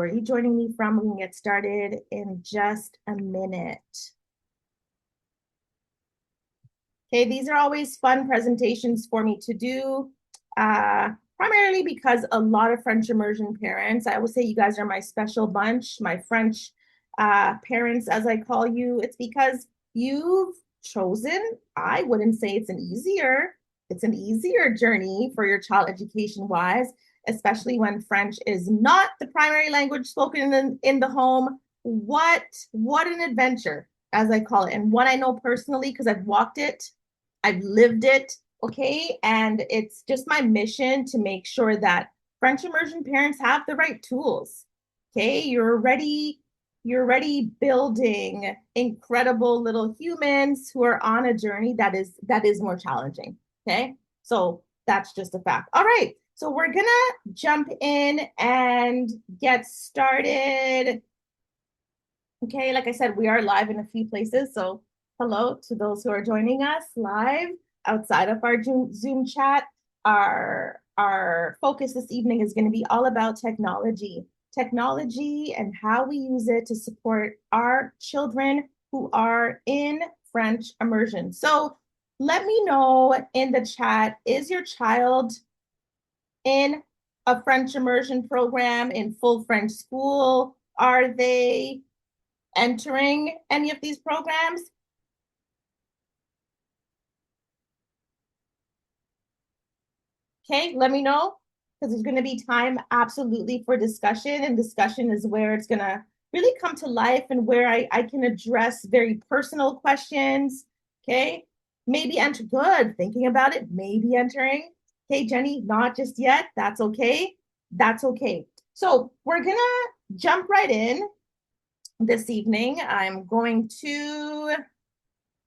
Where are you joining me from? We can get started in just a minute. Okay, these are always fun presentations for me to do, primarily because a lot of French immersion parents, I always say you guys are my special bunch, my French parents, as I call you. It's because you've chosen, I wouldn't say it's an easier journey for your child education wise, especially when French is not the primary language spoken in the home. What an adventure, as I call it, and one I know personally because I've walked it, I've lived it, okay? And it's just my mission to make sure that French immersion parents have the right tools. Okay, you're already building incredible little humans who are on a journey that is more challenging. Okay, so that's just a fact. All right, so we're gonna jump in and get started. Okay, like I said, we are live in a few places. So hello to those who are joining us live outside of our Zoom chat. Our focus this evening is going to be all about technology and how we use it to support our children who are in French immersion. So let me know in the chat, is your child in a French immersion program in full French school? Are they entering any of these programs? Okay, let me know because there's going to be time absolutely for discussion, and discussion is where it's going to really come to life and where I can address very personal questions. Okay, maybe enter good, thinking about it, maybe entering. Okay, Jenny, not just yet. That's okay. That's okay. So we're going to jump right in this evening. I'm going to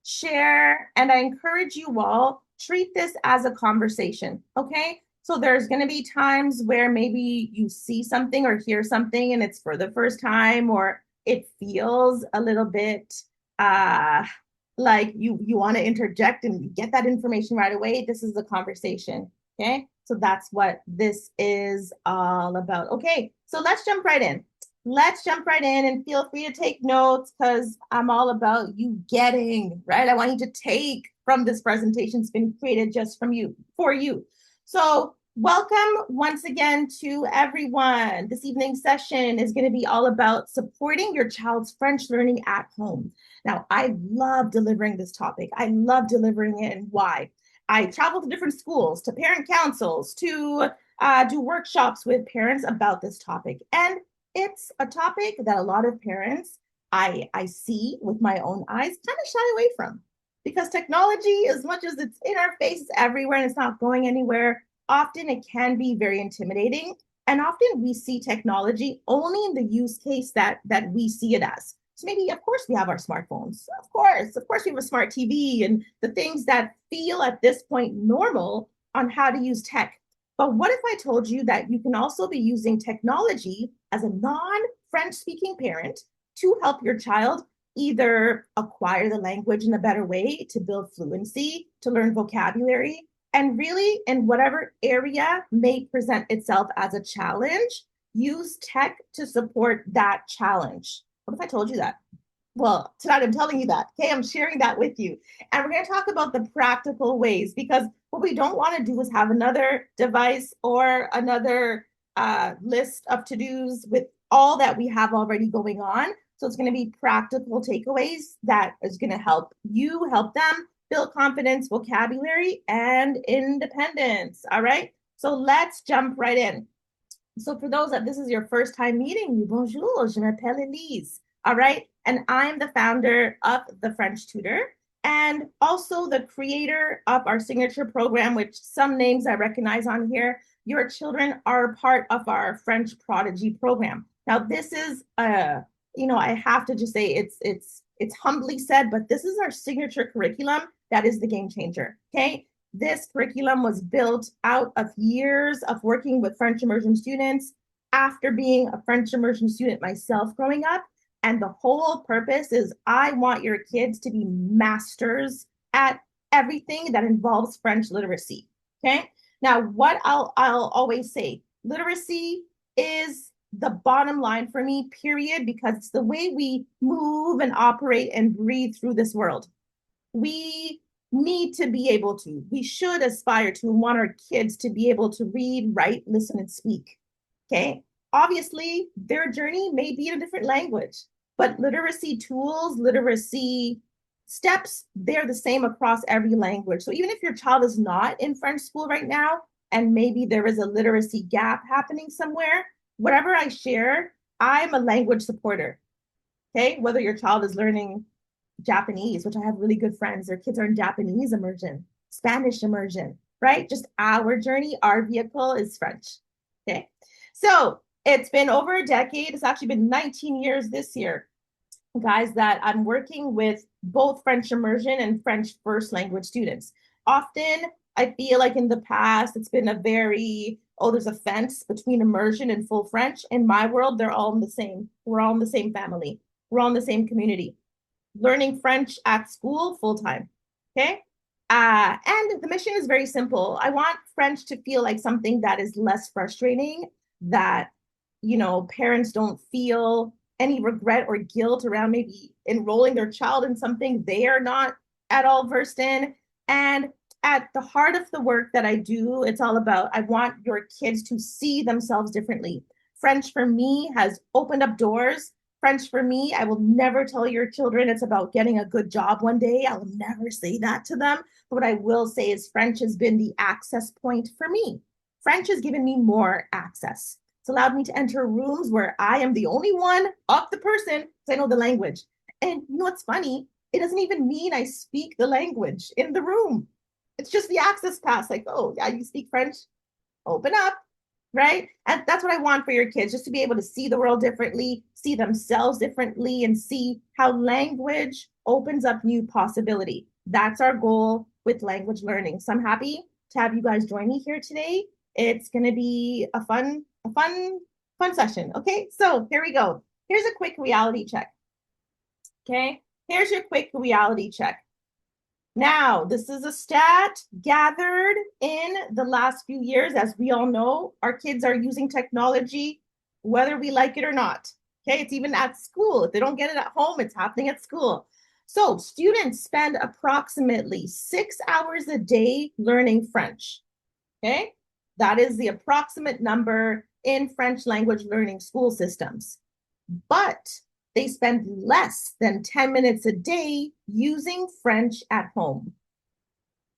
share, and I encourage you all, treat this as a conversation, okay? So there's going to be times where maybe you see something or hear something and it's for the first time, or it feels a little bit like you want to interject and get that information right away. This is a conversation, okay? So that's what this is all about. Okay, so let's jump right in. Let's jump right in, and feel free to take notes because I'm all about you getting, right? I want you to take from this presentation. It's been created just from you, for you. So welcome once again to everyone. This evening's session is going to be all about supporting your child's French learning at home. Now, I love delivering this topic. I love delivering it, and why? I travel to different schools, to parent councils, to do workshops with parents about this topic. And it's a topic that a lot of parents I see with my own eyes kind of shy away from, because technology, as much as it's in our face, it's everywhere and it's not going anywhere. Often it can be very intimidating, and often we see technology only in the use case that we see it as. So maybe, of course, we have our smartphones. Of course, we have a smart TV and the things that feel at this point normal on how to use tech. But what if I told you that you can also be using technology as a non-French speaking parent to help your child either acquire the language in a better way, to build fluency, to learn vocabulary, and really in whatever area may present itself as a challenge, use tech to support that challenge. What if I told you that? Well, tonight I'm telling you that. Okay, I'm sharing that with you. And we're going to talk about the practical ways, because what we don't want to do is have another device or another list of to-dos with all that we have already going on. So it's going to be practical takeaways that is going to help you, help them build confidence, vocabulary, and independence. All right. So let's jump right in. So for those that this is your first time meeting me, bonjour, je m'appelle Elise. All right. And I'm the founder of the French Tutor and also the creator of our signature program, which some names I recognize on here. Your children are part of our French Prodigy program. Now, this is I have to just say it's humbly said, but this is our signature curriculum that is the game changer. Okay. This curriculum was built out of years of working with French immersion students after being a French immersion student myself growing up. And the whole purpose is I want your kids to be masters at everything that involves French literacy. Okay. Now, what I'll always say, literacy is the bottom line for me, period, because it's the way we move and operate and breathe through this world. We need to be able to, we should aspire to and want our kids to be able to read, write, listen, and speak. Okay. Obviously, their journey may be in a different language, but literacy tools, literacy steps, they're the same across every language. So even if your child is not in French school right now, and maybe there is a literacy gap happening somewhere, whatever I share, I'm a language supporter. Okay. Whether your child is learning Japanese, which I have really good friends, their kids are in Japanese immersion, Spanish immersion, right? Just our journey, our vehicle is French. Okay. So it's been over a decade. It's actually been 19 years this year, guys, that I'm working with both French immersion and French first language students. Often I feel like in the past, it's been a very, oh, there's a fence between immersion and full French. In my world, they're all in the same. We're all in the same family. We're all in the same community. Learning French at school full time. Okay. And the mission is very simple. I want French to feel like something that is less frustrating, that, parents don't feel any regret or guilt around maybe enrolling their child in something they are not at all versed in. And at the heart of the work that I do, it's all about, I want your kids to see themselves differently. French for me has opened up doors. French for me, I will never tell your children it's about getting a good job one day. I will never say that to them. But what I will say is French has been the access point for me. French has given me more access. It's allowed me to enter rooms where I am the only one of the person because I know the language. And you know what's funny? It doesn't even mean I speak the language in the room. It's just the access pass. Like, oh, yeah, you speak French? Open up, right? And that's what I want for your kids, just to be able to see the world differently, see themselves differently, and see how language opens up new possibility. That's our goal with language learning. So I'm happy to have you guys join me here today. It's going to be a fun session. Okay, so here we go. Here's a quick reality check. Okay, here's your quick reality check. Now, this is a stat gathered in the last few years. As we all know, our kids are using technology, whether we like it or not. Okay, it's even at school. If they don't get it at home, it's happening at school. So students spend approximately 6 hours a day learning French. Okay, that is the approximate number in French language learning school systems. But they spend less than 10 minutes a day using French at home.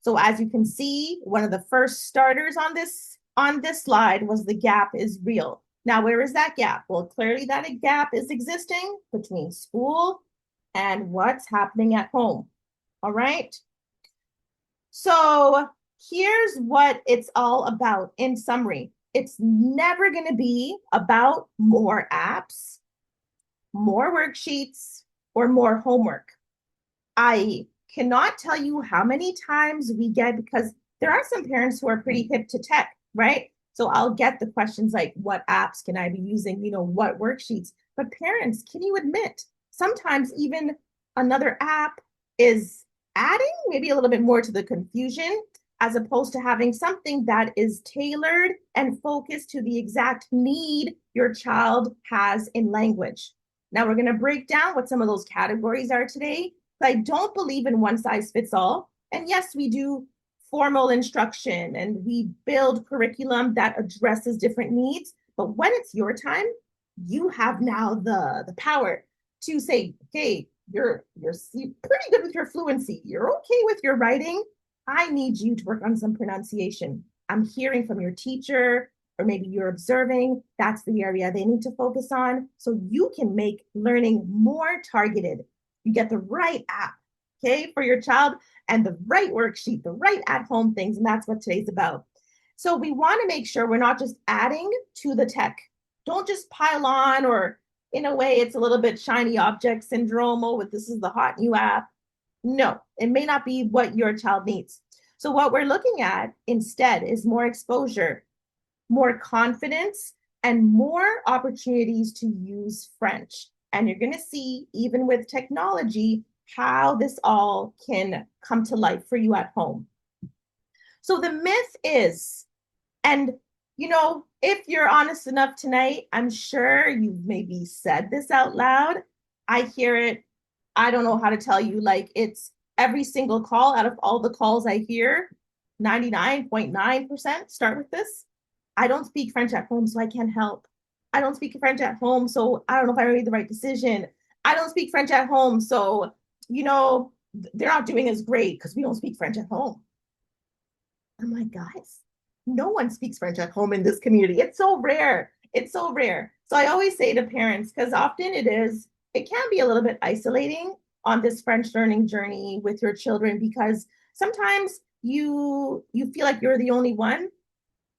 So as you can see, one of the first starters on this slide was the gap is real. Now, where is that gap? Well, clearly that gap is existing between school and what's happening at home. All right. So here's what it's all about in summary. It's never going to be about more apps, more worksheets, or more homework. I cannot tell you how many times we get, because there are some parents who are pretty hip to tech, right? So I'll get the questions like, what apps can I be using? What worksheets? But parents, can you admit, sometimes even another app is adding maybe a little bit more to the confusion, as opposed to having something that is tailored and focused to the exact need your child has in language. Now we're going to break down what some of those categories are today. But I don't believe in one size fits all. And yes, we do formal instruction and we build curriculum that addresses different needs. But when it's your time, you have now the power to say, okay, you're pretty good with your fluency. You're okay with your writing. I need you to work on some pronunciation. I'm hearing from your teacher, or maybe you're observing, that's the area they need to focus on. So you can make learning more targeted. You get the right app, okay, for your child, and the right worksheet, the right at-home things, and that's what today's about. So we want to make sure we're not just adding to the tech. Don't just pile on, or in a way, it's a little bit shiny object syndrome. Oh, with this is the hot new app. No, it may not be what your child needs. So what we're looking at instead is more exposure, more confidence, and more opportunities to use French. And you're going to see, even with technology, how this all can come to life for you at home. So the myth is, and if you're honest enough tonight, I'm sure you've maybe said this out loud. I hear it. I don't know how to tell you. Like, it's every single call out of all the calls I hear, 99.9% start with this. I don't speak French at home, so I can't help. I don't speak French at home, so I don't know if I made the right decision. I don't speak French at home, so, they're not doing as great because we don't speak French at home. I'm like, guys, no one speaks French at home in this community. It's so rare. It's so rare. So I always say to parents, because often it can be a little bit isolating on this French learning journey with your children because sometimes you feel like you're the only one.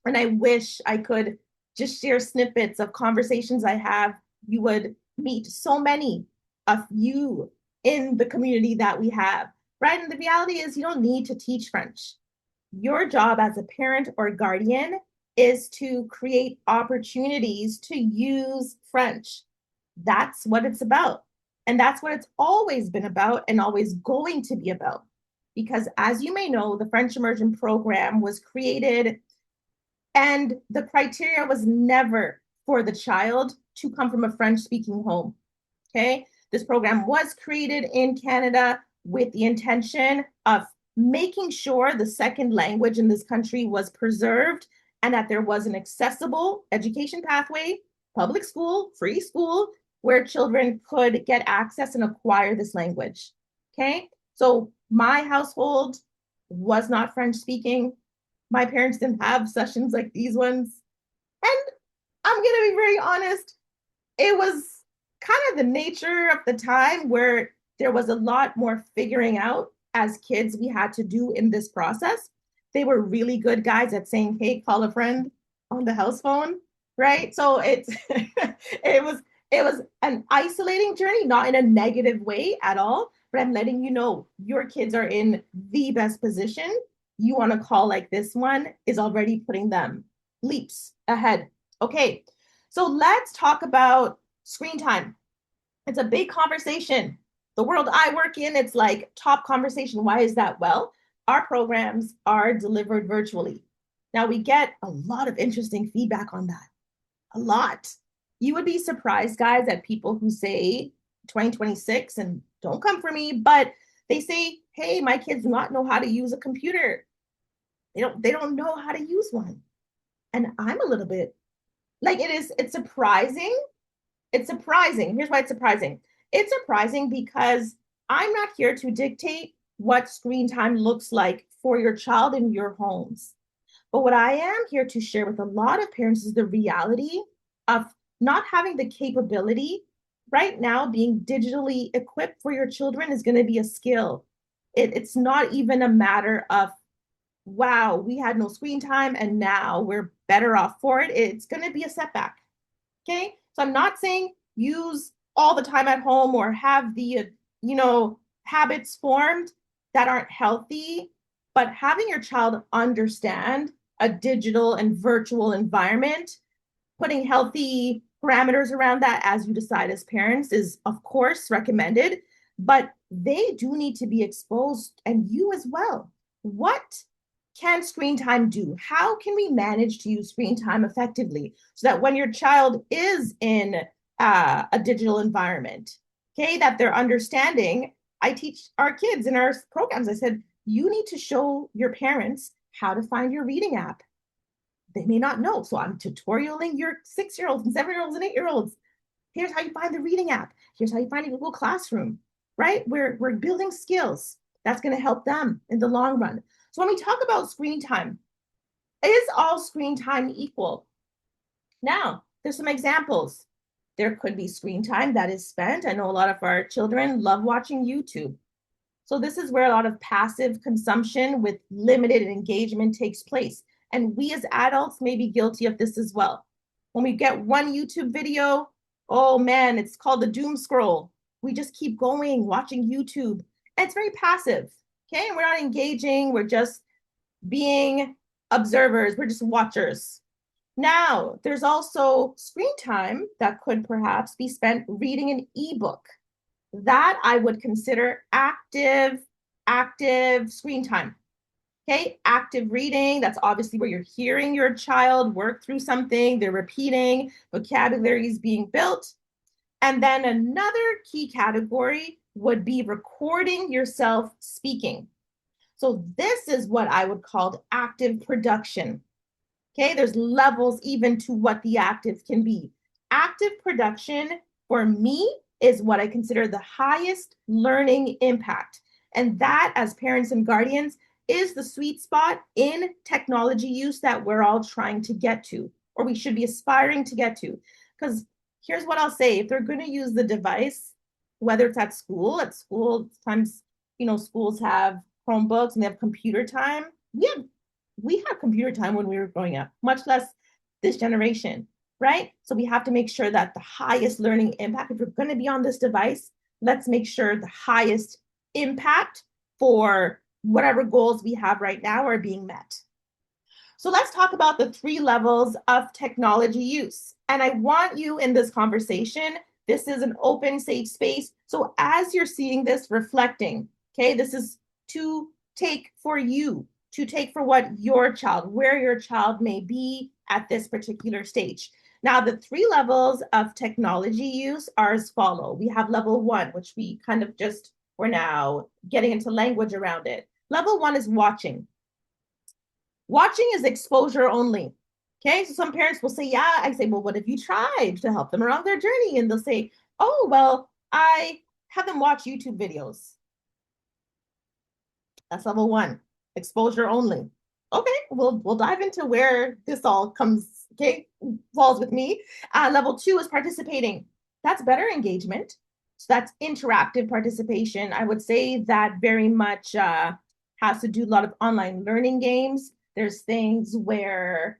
And I wish I could just share snippets of conversations I have. You would meet so many of you in the community that we have, right? And the reality is, you don't need to teach French. Your job as a parent or guardian is to create opportunities to use French. That's what it's about. And that's what it's always been about and always going to be about. Because as you may know, the French immersion program was created and the criteria was never for the child to come from a French speaking home. Okay. This program was created in Canada with the intention of making sure the second language in this country was preserved and that there was an accessible education pathway, public school, free school, where children could get access and acquire this language. Okay. So my household was not French speaking. My parents didn't have sessions like these ones. And I'm going to be very honest, it was kind of the nature of the time where there was a lot more figuring out as kids we had to do in this process. They were really good guys at saying, hey, call a friend on the house phone, right? So it was it was an isolating journey, not in a negative way at all, but I'm letting you know your kids are in the best position. You want to call like this one is already putting them leaps ahead. Okay, so let's talk about screen time. It's a big conversation. The world I work in, it's like top conversation. Why is that? Well, our programs are delivered virtually. Now we get a lot of interesting feedback on that. A lot. You would be surprised, guys, at people who say 2026 and don't come for me, but they say, hey, my kids do not know how to use a computer. They don't know how to use one. And I'm a little bit like it's surprising. It's surprising. Here's why it's surprising. It's surprising because I'm not here to dictate what screen time looks like for your child in your homes. But what I am here to share with a lot of parents is the reality of not having the capability right now. Being digitally equipped for your children is going to be a skill. It's not even a matter of, wow, we had no screen time and now we're better off for it. It's going to be a setback. Okay. So I'm not saying use all the time at home or have the, habits formed that aren't healthy, but having your child understand a digital and virtual environment, putting healthy parameters around that as you decide as parents is, of course, recommended, but they do need to be exposed and you as well. What can screen time do? How can we manage to use screen time effectively so that when your child is in a digital environment, okay, that they're understanding? I teach our kids in our programs, I said, you need to show your parents how to find your reading app. They may not know. So I'm tutorialing your 6-year-olds and 7-year-olds and 8-year-olds. Here's how you find the reading app. Here's how you find a Google Classroom, right? We're building skills. That's going to help them in the long run. So when we talk about screen time, is all screen time equal? Now, there's some examples. There could be screen time that is spent. I know a lot of our children love watching YouTube. So this is where a lot of passive consumption with limited engagement takes place. And we as adults may be guilty of this as well. When we get one YouTube video, oh man, it's called the doom scroll. We just keep going, watching YouTube. And it's very passive. Okay. And we're not engaging. We're just being observers. We're just watchers. Now, there's also screen time that could perhaps be spent reading an ebook. That I would consider active screen time. Okay, active reading, that's obviously where you're hearing your child work through something, they're repeating, vocabulary is being built. And then another key category would be recording yourself speaking. So this is what I would call active production. Okay, there's levels even to what the active can be. Active production for me is what I consider the highest learning impact. And that, as parents and guardians, is the sweet spot in technology use that we're all trying to get to, or we should be aspiring to get to. Because here's what I'll say, if they're going to use the device, whether it's at school, sometimes, schools have Chromebooks and they have computer time. We had computer time when we were growing up, much less this generation, right? So we have to make sure that the highest learning impact, if you're going to be on this device, let's make sure the highest impact for whatever goals we have right now are being met. So let's talk about the 3 levels of technology use. And I want you in this conversation, this is an open, safe space. So as you're seeing this, reflecting, okay, this is to take for you, to take for what your child, where your child may be at this particular stage. Now, the 3 levels of technology use are as follow. We have level 1, which we kind of just, we're now getting into language around it. Level 1 is watching. Watching is exposure only. Okay, so some parents will say, yeah, I say, well, what have you tried to help them along their journey? And they'll say, oh, well, I have them watch YouTube videos. That's level 1, exposure only. Okay, we'll dive into where this all comes, okay, falls with me. Level 2 is participating. That's better engagement. So that's interactive participation. I would say that very much has to do a lot of online learning games. There's things where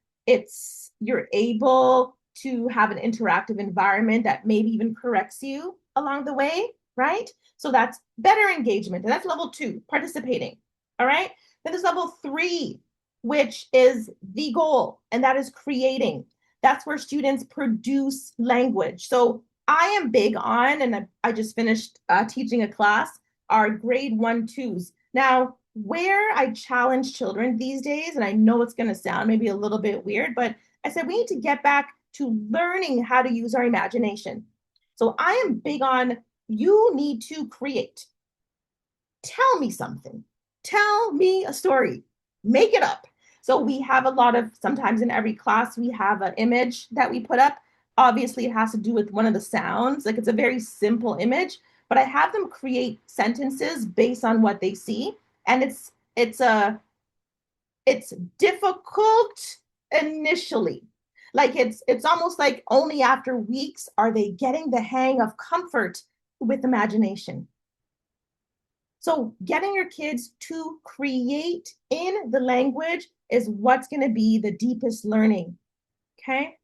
you're able to have an interactive environment that maybe even corrects you along the way, right? So that's better engagement. And that's level 2, participating. All right. Then there's level 3, which is the goal, and that is creating. That's where students produce language. So I am big on, and I just finished teaching a class, our grade 1-2s. Now, where I challenge children these days, and I know it's going to sound maybe a little bit weird, but I said we need to get back to learning how to use our imagination. So I am big on, you need to create. Tell me something. Tell me a story. Make it up. So we have a lot of, sometimes in every class, we have an image that we put up. Obviously, it has to do with one of the sounds. Like, it's a very simple image, but I have them create sentences based on what they see. And it's difficult initially. Like, it's almost like only after weeks are they getting the hang of comfort with imagination. So getting your kids to create in the language is what's going to be the deepest learning. Okay?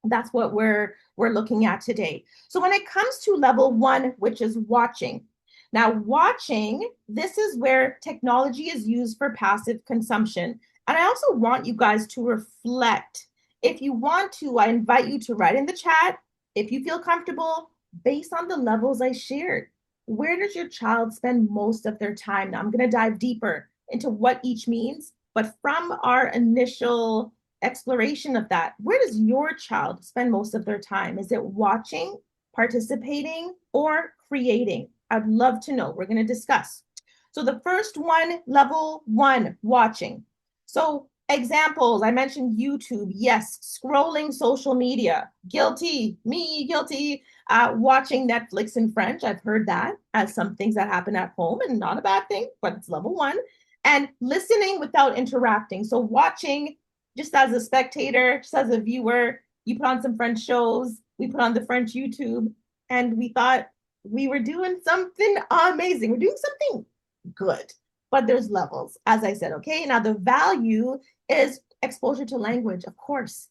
That's what we're looking at today. So when it comes to level 1, which is watching. Now, watching, this is where technology is used for passive consumption. And I also want you guys to reflect. If you want to, I invite you to write in the chat, if you feel comfortable, based on the levels I shared. Where does your child spend most of their time? Now, I'm going to dive deeper into what each means, but from our initial exploration of that, where does your child spend most of their time? Is it watching, participating, or creating? I'd love to know. We're going to discuss. So the first one, level 1, watching. So examples, I mentioned YouTube. Yes, scrolling social media. Guilty, me guilty. Watching Netflix in French. I've heard that as some things that happen at home, and not a bad thing, but it's level 1. And listening without interacting. So watching just as a spectator, just as a viewer. You put on some French shows. We put on the French YouTube, and we thought we were doing something amazing. We're doing something good, but there's levels, as I said. Okay, now the value is exposure to language. Of course,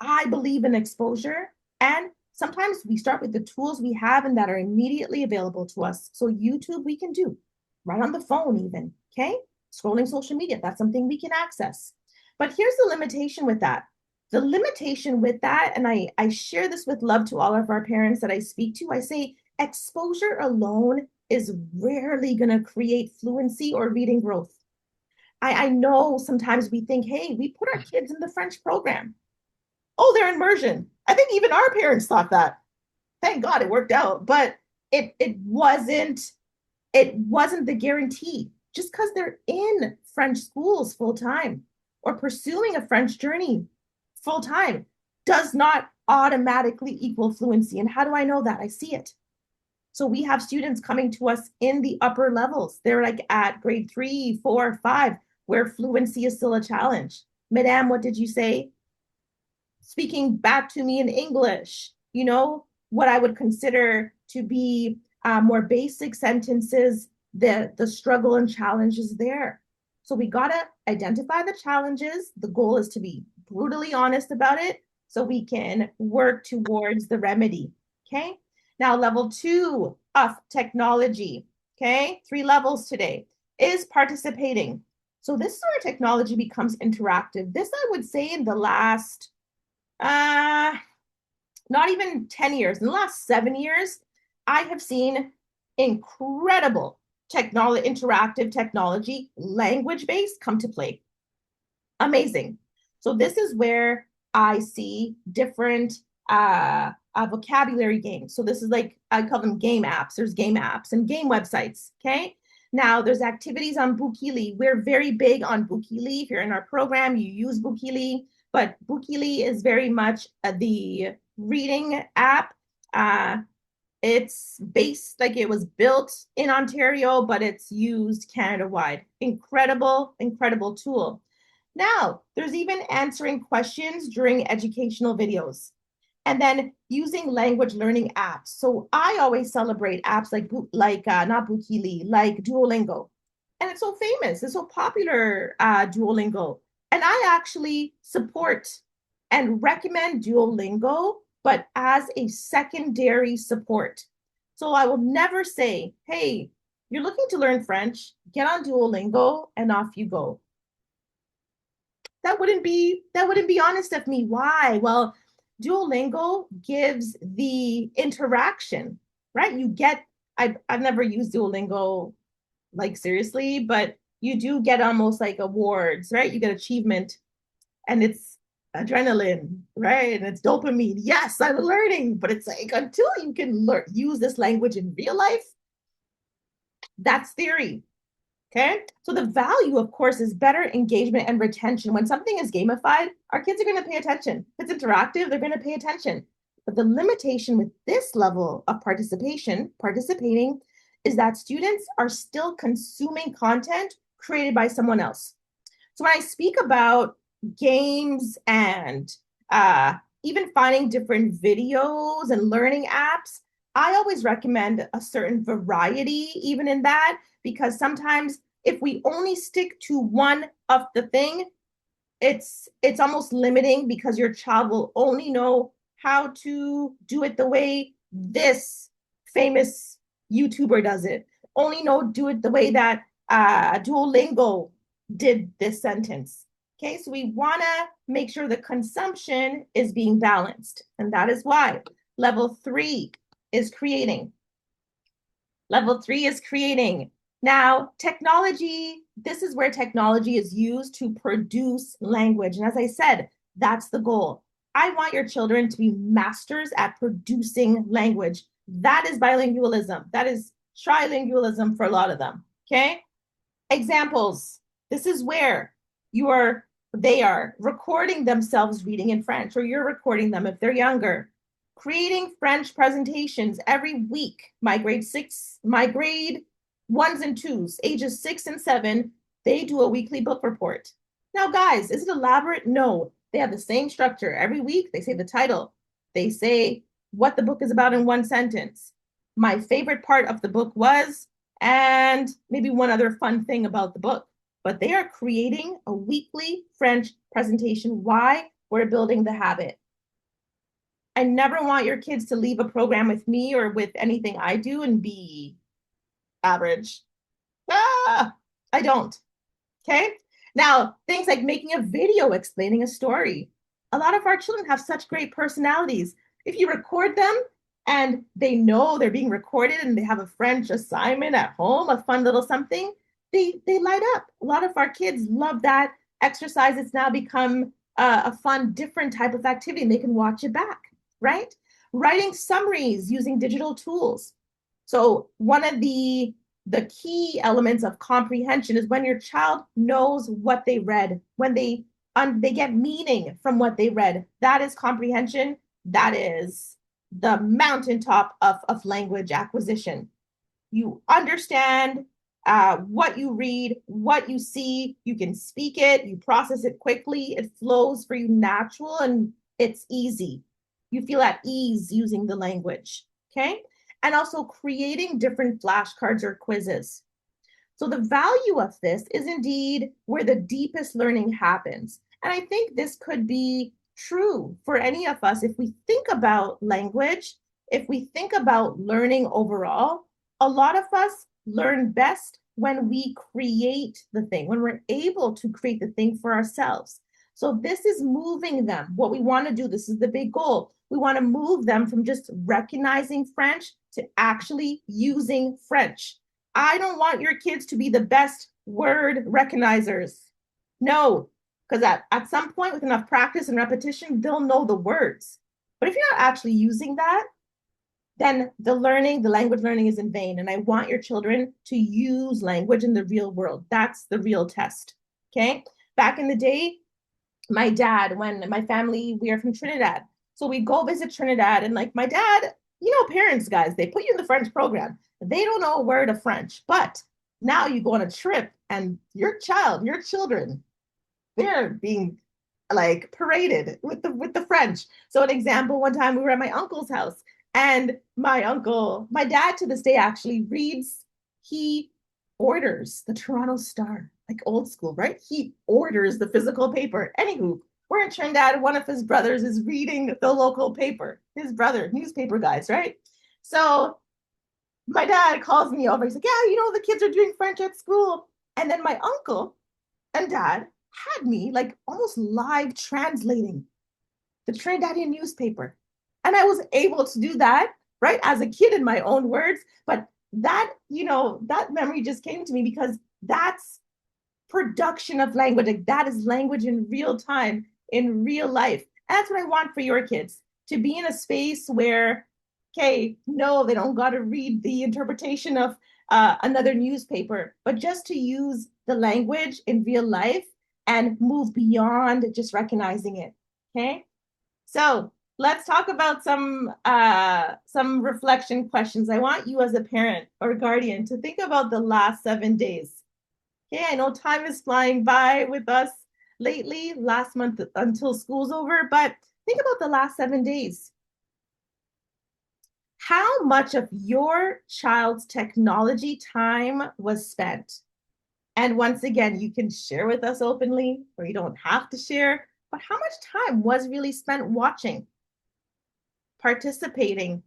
I believe in exposure, and sometimes we start with the tools we have and that are immediately available to us. So YouTube we can do right on the phone even. Okay, scrolling social media, that's something we can access. But here's the limitation with that. The limitation with that, and I share this with love to all of our parents that I speak to, I say exposure alone is rarely going to create fluency or reading growth. I know sometimes we think, hey, we put our kids in the French program. Oh, they're immersion. I think even our parents thought that. Thank God it worked out, but it wasn't the guarantee. Just because they're in French schools full time or pursuing a French journey full time does not automatically equal fluency. And how do I know that? I see it. So we have students coming to us in the upper levels. They're like at grade 3, 4, 5, where fluency is still a challenge. Madame, what did you say? Speaking back to me in English, what I would consider to be more basic sentences, the struggle and challenge is there. So we got to identify the challenges. The goal is to be brutally honest about it so we can work towards the remedy. Okay. Now, level 2 of technology, okay, 3 levels today, is participating. So this is where technology becomes interactive. This, I would say, in the last uh, not even 10 years, in the last 7 years, I have seen incredible interactive technology, language-based, come to play. Amazing. So this is where I see different vocabulary games. So this is like, I call them game apps. There's game apps and game websites, okay? Now there's activities on Bookili. We're very big on Bookili. If you're in our program, you use Bookili, but Bookili is very much the reading app. It's based, like, it was built in Ontario, but it's used Canada-wide. Incredible, incredible tool. Now, there's even answering questions during educational videos and then using language learning apps. So I always celebrate apps like not Bookili, like Duolingo. And it's so famous, it's so popular, Duolingo. And I actually support and recommend Duolingo, but as a secondary support. So I will never say, hey, you're looking to learn French, get on Duolingo and off you go. That wouldn't be honest of me. Why? Well, Duolingo gives the interaction, right? I've never used Duolingo like seriously, but you do get almost like awards, right? You get achievement and it's adrenaline, right? And it's dopamine. Yes, I'm learning, but it's like until you can use this language in real life, that's theory. Okay. So the value, of course, is better engagement and retention. When something is gamified, our kids are going to pay attention. If it's interactive, they're going to pay attention. But the limitation with this level of participating, is that students are still consuming content created by someone else. So when I speak about games and even finding different videos and learning apps, I always recommend a certain variety, even in that, because sometimes if we only stick to one of the thing, it's almost limiting because your child will only know how to do it the way this famous YouTuber does it. Only do it the way that Duolingo did this sentence. Okay, so we want to make sure the consumption is being balanced, and that is why level 3 is creating. Level 3 is creating. Now, technology, this is where technology is used to produce language. And as I said, that's the goal. I want your children to be masters at producing language. That is bilingualism. That is trilingualism for a lot of them. Okay? Examples. This is where they are recording themselves reading in French, or you're recording them if they're younger. Creating French presentations every week. My grade 1s and 2s, ages 6 and 7, they do a weekly book report. Now, guys, is it elaborate? No. They have the same structure. Every week, they say the title. They say what the book is about in one sentence. My favorite part of the book was, and maybe one other fun thing about the book. But they are creating a weekly French presentation. Why? We're building the habit. I never want your kids to leave a program with me or with anything I do and be average. I don't. Okay. Now, things like making a video explaining a story. A lot of our children have such great personalities. If you record them and they know they're being recorded and they have a French assignment at home, a fun little something, they light up. A lot of our kids love that exercise. It's now become a fun, different type of activity, and they can watch it back, right? Writing summaries using digital tools. So one of the key elements of comprehension is when your child knows what they read, when they get meaning from what they read. That is comprehension. That is the mountaintop of language acquisition. You understand what you read, what you see, you can speak it, you process it quickly, it flows for you natural, and it's easy. You feel at ease using the language, okay? And also creating different flashcards or quizzes. So the value of this is indeed where the deepest learning happens. And I think this could be true for any of us if we think about language, if we think about learning overall. A lot of us learn best when we create the thing, when we're able to create the thing for ourselves. So this is moving them. What we want to do, this is the big goal. We want to move them from just recognizing French to actually using French. I don't want your kids to be the best word recognizers. No, because at some point, with enough practice and repetition, they'll know the words. But if you're not actually using that, then the learning, the language learning is in vain. And I want your children to use language in the real world. That's the real test. Okay. Back in the day, my dad, when my family, we are from Trinidad. So we go visit Trinidad, and like my dad, parents, guys, they put you in the French program. They don't know a word of French, but now you go on a trip and your children, they're being like paraded with the French. So an example, one time we were at my uncle's house, and my dad to this day actually reads, he orders the Toronto Star, like old school, right? He orders the physical paper. Anywho, we're in Trinidad. One of his brothers is reading the local paper. His brother, newspaper guys, right? So my dad calls me over. He's like, yeah, the kids are doing French at school. And then my uncle and dad had me like almost live translating the Trinidadian newspaper. And I was able to do that, right, as a kid in my own words. But that memory just came to me because that's production of language. Like that is language in real time, in real life. And that's what I want for your kids, to be in a space where, okay, no, they don't got to read the interpretation of another newspaper, but just to use the language in real life and move beyond just recognizing it. Okay. So let's talk about some reflection questions. I want you as a parent or guardian to think about the last 7 days. Okay, I know time is flying by with us lately, last month until school's over, but think about the last 7 days. How much of your child's technology time was spent? And once again, you can share with us openly, or you don't have to share, but how much time was really spent watching, participating,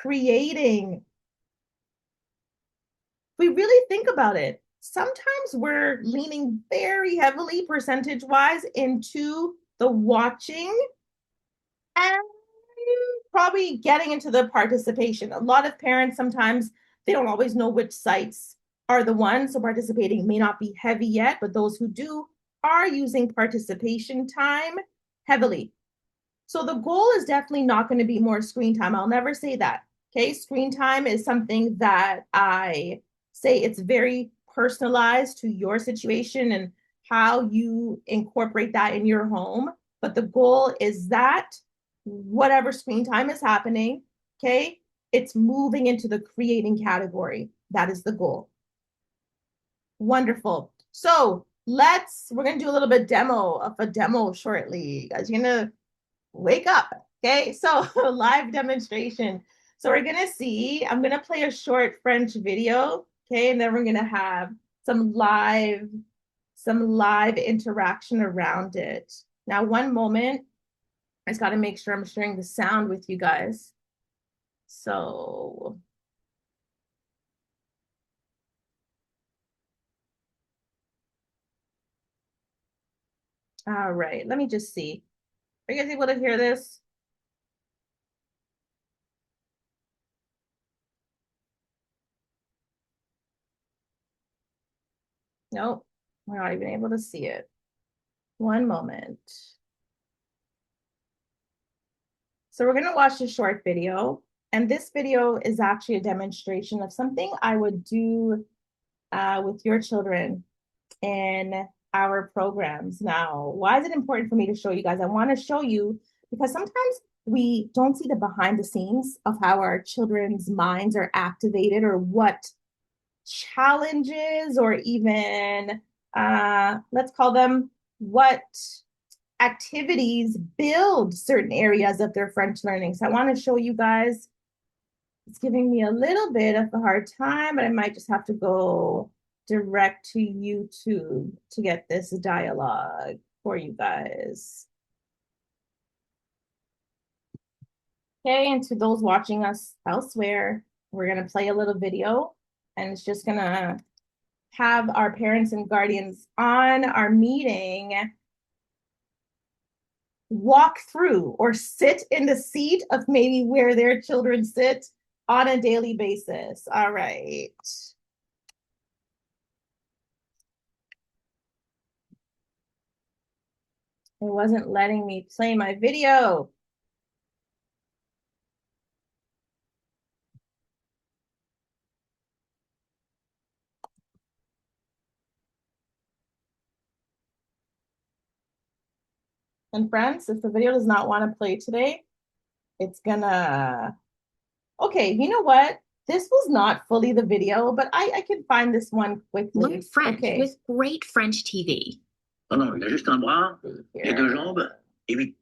creating? We really think about it, sometimes we're leaning very heavily percentage wise into the watching and probably getting into the participation. A lot of parents sometimes they don't always know which sites are the ones, so participating may not be heavy yet, but those who do are using participation time heavily. So the goal is definitely not going to be more screen time. I'll never say that. Okay, screen time is something that I say it's very personalized to your situation and how you incorporate that in your home. But the goal is that whatever screen time is happening, okay, it's moving into the creating category. That is the goal. Wonderful. So we're going to do a little bit of a demo shortly. Guys, you're going to wake up. Okay, so live demonstration. So we're gonna see, I'm gonna play a short French video, okay, and then we're gonna have some live interaction around it. Now, one moment, I just gotta make sure I'm sharing the sound with you guys. So, all right, let me just see. Are you guys able to hear this? Nope, we're not even able to see it. One moment. So we're going to watch a short video. And this video is actually a demonstration of something I would do with your children in our programs. Now, why is it important for me to show you guys? I want to show you because sometimes we don't see the behind the scenes of how our children's minds are activated or what challenges or even let's call them what activities build certain areas of their French learning. So I want to show you guys. It's giving me a little bit of a hard time, but I might just have to go direct to YouTube to get this dialogue for you guys. Okay, and to those watching us elsewhere, we're going to play a little video, and it's just going to have our parents and guardians on our meeting walk through or sit in the seat of maybe where their children sit on a daily basis. All right. It wasn't letting me play my video. And friends, if the video does not want to play today, it's gonna, okay, you know what? This was not fully the video, but I can find this one quickly. Learn French with great French TV. Oh non, il a juste un bras, et deux jambes, et huit.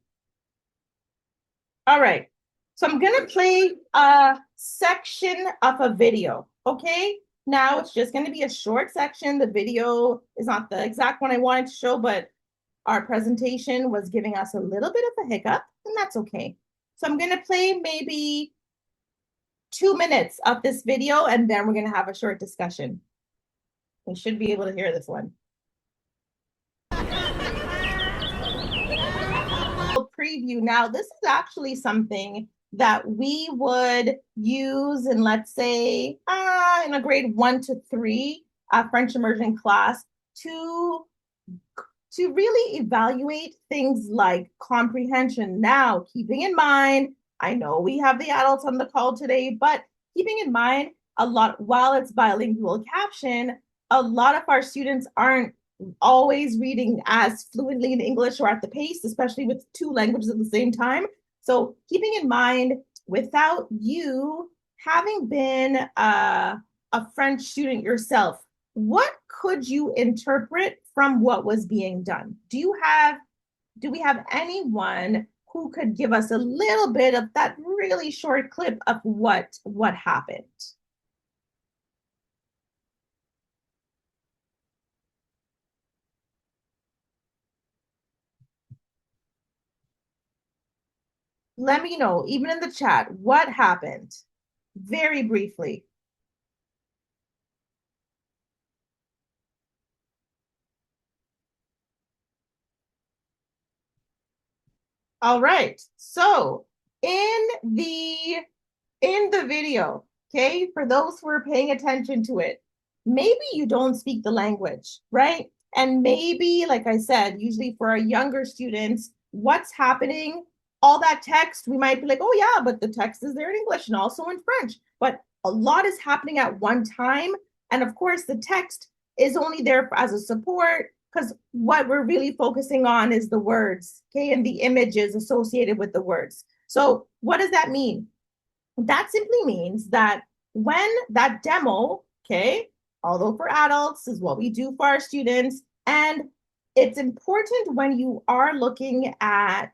All right. So I'm gonna play a section of a video, okay? Now it's just gonna be a short section. The video is not the exact one I wanted to show, but our presentation was giving us a little bit of a hiccup, and that's okay. So I'm gonna play maybe 2 minutes of this video, and then we're gonna have a short discussion. We should be able to hear this one. Preview. Now, this is actually something that we would use in, let's say, in a grade 1 to 3 French immersion class to really evaluate things like comprehension. Now, keeping in mind, I know we have the adults on the call today, but keeping in mind while it's bilingual caption, a lot of our students aren't always reading as fluently in English or at the pace, especially with 2 languages at the same time. So keeping in mind, without you having been a French student yourself, what could you interpret from what was being done? Do we have anyone who could give us a little bit of that really short clip of what happened? Let me know, even in the chat, what happened, very briefly. All right, so in the video, okay, for those who are paying attention to it, maybe you don't speak the language, right? And maybe, like I said, usually for our younger students, what's happening, all that text, we might be like, oh yeah, but the text is there in English and also in French. But a lot is happening at one time. And of course, the text is only there as a support because what we're really focusing on is the words, okay, and the images associated with the words. So what does that mean? That simply means that when that demo, okay, although for adults is what we do for our students, and it's important when you are looking at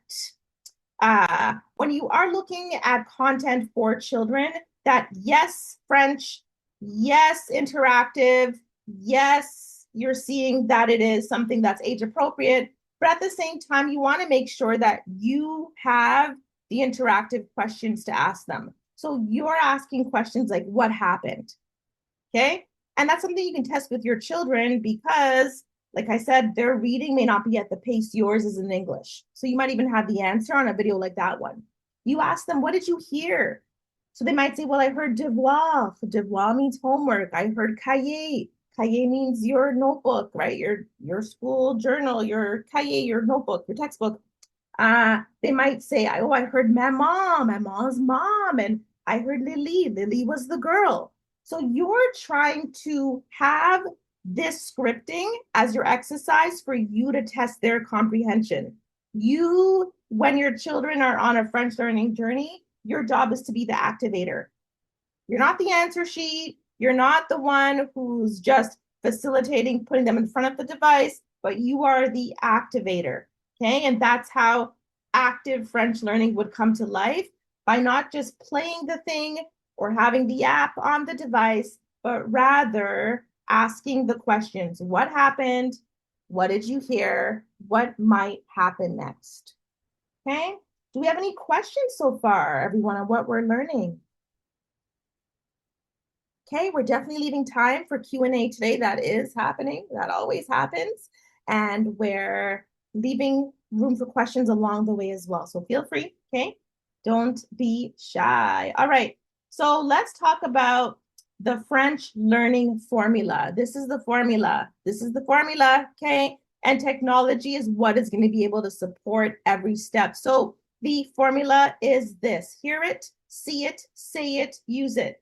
content for children that yes, French, yes, interactive, yes, you're seeing that it is something that's age appropriate, but at the same time, you want to make sure that you have the interactive questions to ask them. So you're asking questions like, what happened? Okay. And that's something you can test with your children because, like I said, their reading may not be at the pace yours is in English. So you might even have the answer on a video like that one. You ask them, what did you hear? So they might say, well, I heard devoir. Devoir means homework. I heard cahier. Cahier means your notebook, right? Your school journal, your cahier, your notebook, your textbook. They might say, oh, I heard maman, maman's mom, and I heard Lily, Lily was the girl. So you're trying to have this scripting as your exercise for you to test their comprehension. You, when your children are on a French learning journey, your job is to be the activator. You're not the answer sheet. You're not the one who's just facilitating, putting them in front of the device, but you are the activator. Okay. And that's how active French learning would come to life, by not just playing the thing or having the app on the device, but rather asking the questions. What happened? What did you hear? What might happen next? Okay. Do we have any questions so far, everyone, on what we're learning? Okay, we're definitely leaving time for Q&A today. That is happening. That always happens. And we're leaving room for questions along the way as well. So feel free, okay? Don't be shy. All right, so let's talk about the French learning formula. This is the formula. This is the formula, okay? And technology is what is going to be able to support every step. So the formula is this: hear it, see it, say it, use it.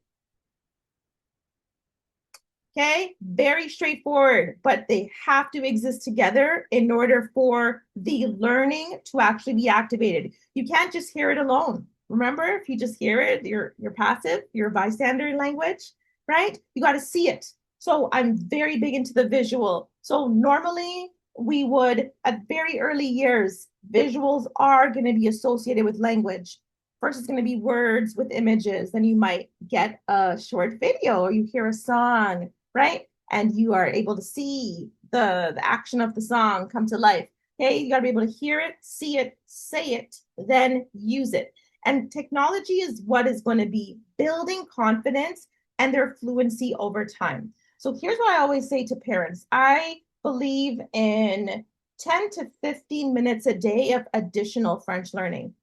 Okay, very straightforward, but they have to exist together in order for the learning to actually be activated. You can't just hear it alone. Remember, if you just hear it, you're passive, you're a bystander language, right? You got to see it. So I'm very big into the visual. So normally we would, at very early years, visuals are going to be associated with language. First, it's going to be words with images. Then you might get a short video, or you hear a song, right? And you are able to see the action of the song come to life. Okay, you got to be able to hear it, see it, say it, then use it. And technology is what is going to be building confidence and their fluency over time. So here's what I always say to parents. I believe in 10 to 15 minutes a day of additional French learning.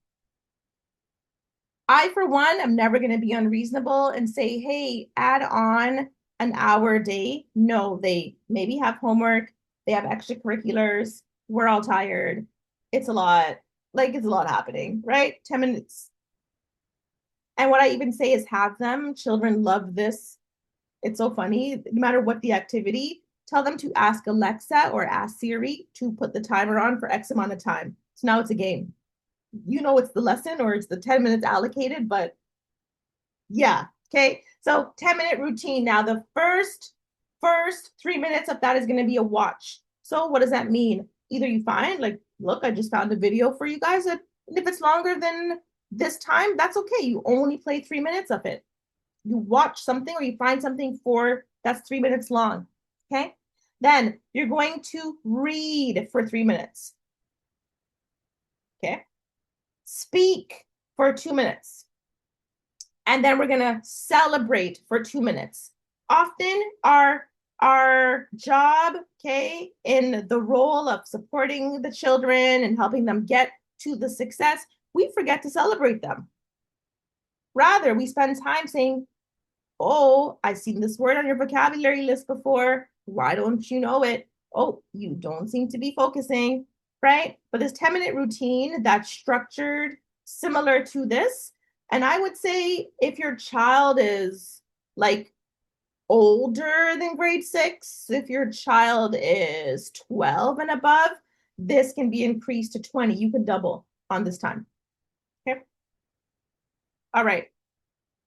I, for one, am never going to be unreasonable and say, hey, add on an hour a day. No, they maybe have homework, they have extracurriculars, we're all tired. It's a lot. Like, it's a lot happening, right? 10 minutes. And what I even say is have them. Children love this. It's so funny. No matter what the activity, tell them to ask Alexa or ask Siri to put the timer on for X amount of time. So now it's a game. You know it's the lesson or it's the 10 minutes allocated, but yeah. Okay. So 10-minute routine. Now the first 3 minutes of that is going to be a watch. So what does that mean? Either you find, like, look, I just found a video for you guys. And if it's longer than this time, that's okay. You only play 3 minutes of it. You watch something or you find something that's 3 minutes long. Okay. Then you're going to read for 3 minutes. Okay. Speak for 2 minutes. And then we're going to celebrate for 2 minutes. Often our job, okay, in the role of supporting the children and helping them get to the success, we forget to celebrate them. Rather, we spend time saying, oh, I've seen this word on your vocabulary list before. Why don't you know it? Oh, you don't seem to be focusing, right? But this 10-minute routine that's structured similar to this. And I would say if your child is like older than grade 6, if your child is 12 and above, this can be increased to 20. You can double on this time. Okay. All right.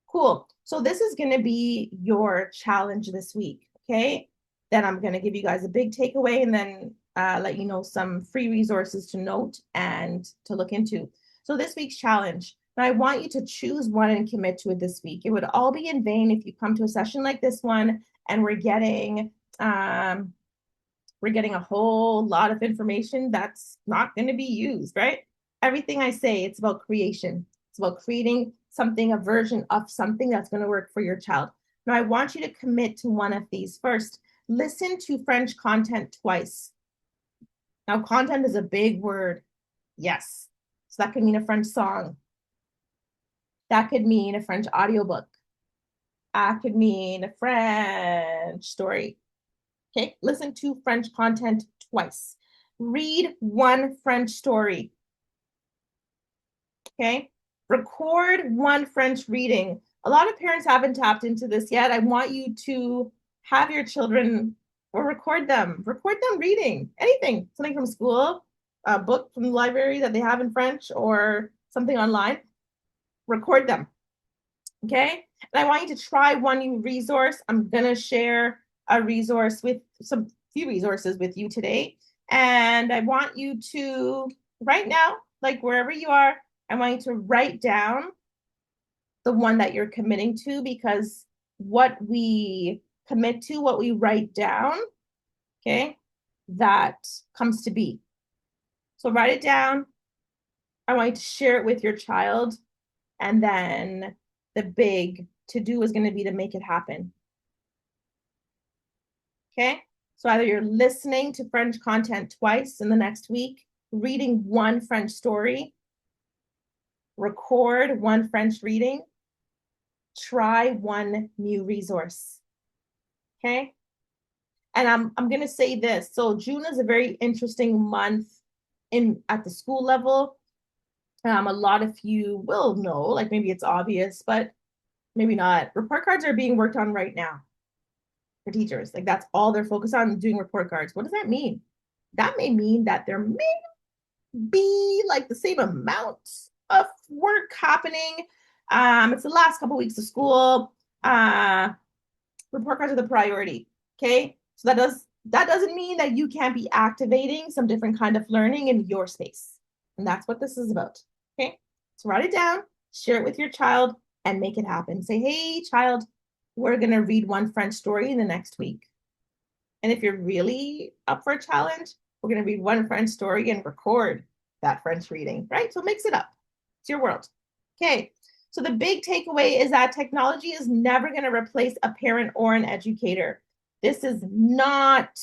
Cool. So this is going to be your challenge this week. Okay. Then I'm going to give you guys a big takeaway and then let you know some free resources to note and to look into. So this week's challenge, and I want you to choose one and commit to it this week. It would all be in vain if you come to a session like this one and we're getting a whole lot of information that's not going to be used, right? Everything I say, it's about creation. It's about creating something, a version of something that's going to work for your child. Now, I want you to commit to one of these. First, listen to French content twice. Now, content is a big word. Yes. So that could mean a French song. That could mean a French audiobook. That could mean a French story. Okay, listen to French content twice. Read one French story. Okay, record one French reading. A lot of parents haven't tapped into this yet. I want you to have your children or record them reading anything, something from school, a book from the library that they have in French or something online. Record them. Okay, and I want you to try one new resource. I'm gonna share a resource with few resources with you today. And I want you to, right now, like wherever you are, I want you to write down the one that you're committing to, because what we commit to, what we write down, okay, that comes to be. So write it down. I want you to share it with your child. And then the big to do is going to be to make it happen. Okay. So either you're listening to French content twice in the next week, reading one French story, record one French reading, try one new resource. Okay. And I'm going to say this. So June is a very interesting month at the school level. A lot of you will know, like maybe it's obvious, but maybe not. Report cards are being worked on right now for teachers. Like that's all they're focused on, doing report cards. What does that mean? That may mean that there may be like the same amount of work happening. It's the last couple weeks of school. Report cards are the priority. Okay, so that doesn't mean that you can't be activating some different kind of learning in your space, and that's what this is about. Okay, so write it down, share it with your child, and make it happen. Say, hey, child, we're gonna read one French story in the next week. And if you're really up for a challenge, we're gonna read one French story and record that French reading, right? So mix it up. It's your world. Okay. So the big takeaway is that technology is never going to replace a parent or an educator. This is not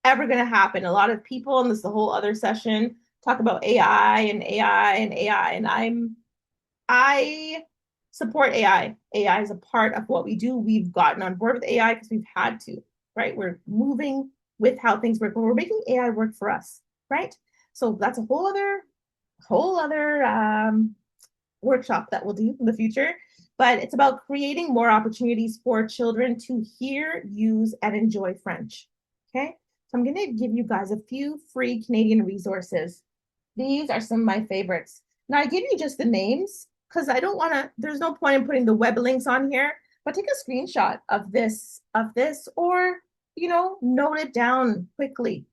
ever going to happen. A lot of people, and this is a whole other session, talk about AI and AI and AI. And I support AI. AI is a part of what we do. We've gotten on board with AI because we've had to, right? We're moving with how things work, but we're making AI work for us, right? So that's a whole other workshop that we'll do in the future. But it's about creating more opportunities for children to hear, use, and enjoy French. Okay, so I'm going to give you guys a few free Canadian resources. These are some of my favorites. Now I give you just the names because I don't want to, there's no point in putting the web links on here, but take a screenshot of this, or, note it down quickly.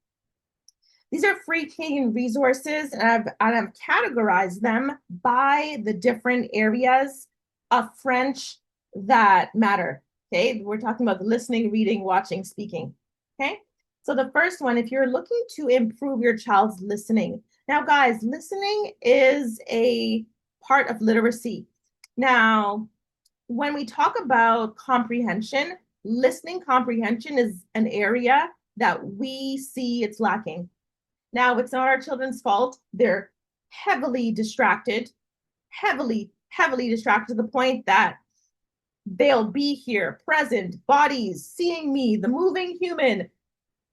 These are free Canadian resources, and I've categorized them by the different areas of French that matter. Okay, we're talking about the listening, reading, watching, speaking. Okay, so the first one, if you're looking to improve your child's listening. Now, guys, listening is a part of literacy. Now, when we talk about comprehension, listening comprehension is an area that we see it's lacking. Now, it's not our children's fault. They're heavily distracted, heavily distracted to the point that they'll be here, present, bodies, seeing me, the moving human.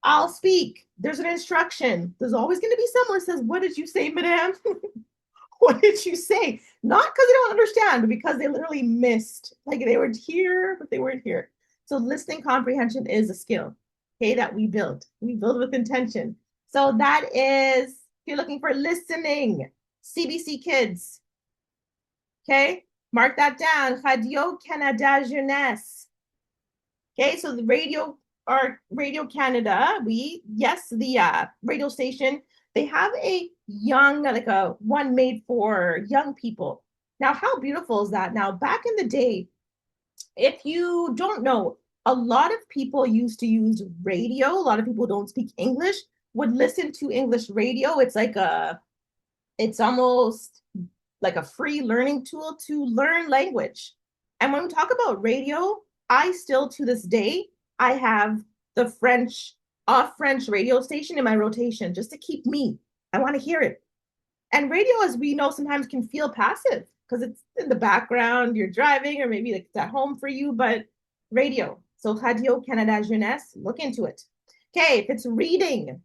I'll speak. There's an instruction. There's always going to be someone who says, what did you say, madame? What did you say? Not because they don't understand, but because they literally missed. Like they were here, but they weren't here. So listening comprehension is a skill, okay, that we build. We build with intention. So that is, if you're looking for listening, CBC Kids. Okay, mark that down. Radio Canada Jeunesse. Okay, so the Radio Canada, the radio station, they have a young, like a one made for young people. Now, how beautiful is that? Now, back in the day, if you don't know, a lot of people used to use radio. A lot of people don't speak English, would listen to English radio. It's almost like a free learning tool to learn language. And when we talk about radio, I still to this day, I have the French radio station in my rotation just to keep me. I want to hear it. And radio, as we know, sometimes can feel passive because it's in the background, you're driving, or maybe like it's at home for you, but radio. So Radio Canada Jeunesse, look into it. Okay, if it's reading,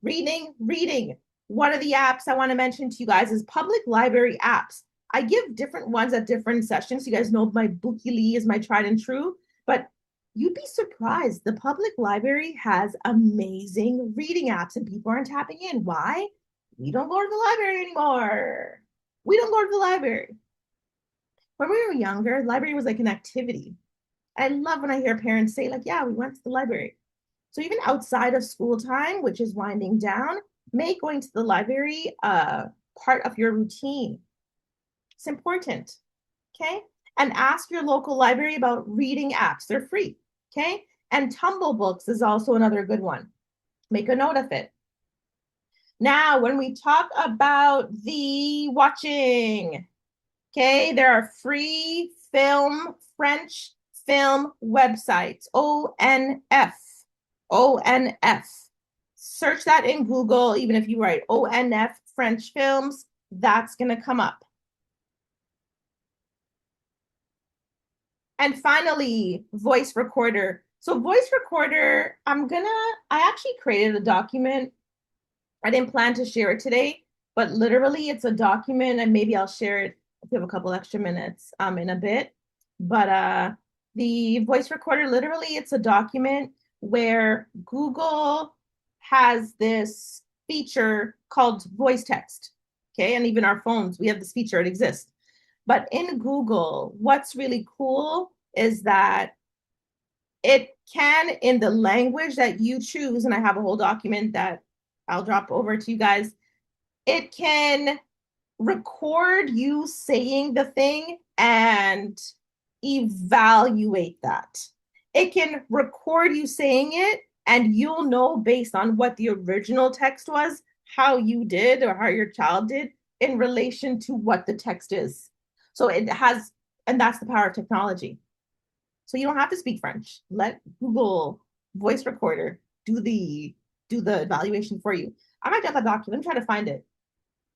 one of the apps I want to mention to you guys is public library apps. I give different ones at different sessions. You guys know my Bookily is my tried and true, but you'd be surprised. The public library has amazing reading apps and people aren't tapping in. Why? We don't go to the library anymore. We don't go to the library. When we were younger, the library was like an activity. I love when I hear parents say, like, yeah, we went to the library. So even outside of school time, which is winding down, make going to the library part of your routine. It's important, okay? And ask your local library about reading apps. They're free, okay? And Tumble Books is also another good one. Make a note of it. Now, when we talk about the watching, okay, there are free French film websites, ONF. ONF. Search that in Google, even if you write ONF French films, that's going to come up. And finally, voice recorder. So voice recorder, I actually created a document. I didn't plan to share it today, but literally it's a document and maybe I'll share it if we have a couple extra minutes in a bit. But the voice recorder, literally it's a document where Google has this feature called voice text. Okay, and even our phones, we have this feature, it exists. But in Google, what's really cool is that it can, in the language that you choose, and I have a whole document that I'll drop over to you guys, it can record you saying the thing and evaluate that. It can record you saying it, and you'll know based on what the original text was, how you did or how your child did in relation to what the text is. So it has, and that's the power of technology. So you don't have to speak French. Let Google voice recorder do the evaluation for you. I might get that document. I'm trying to find it.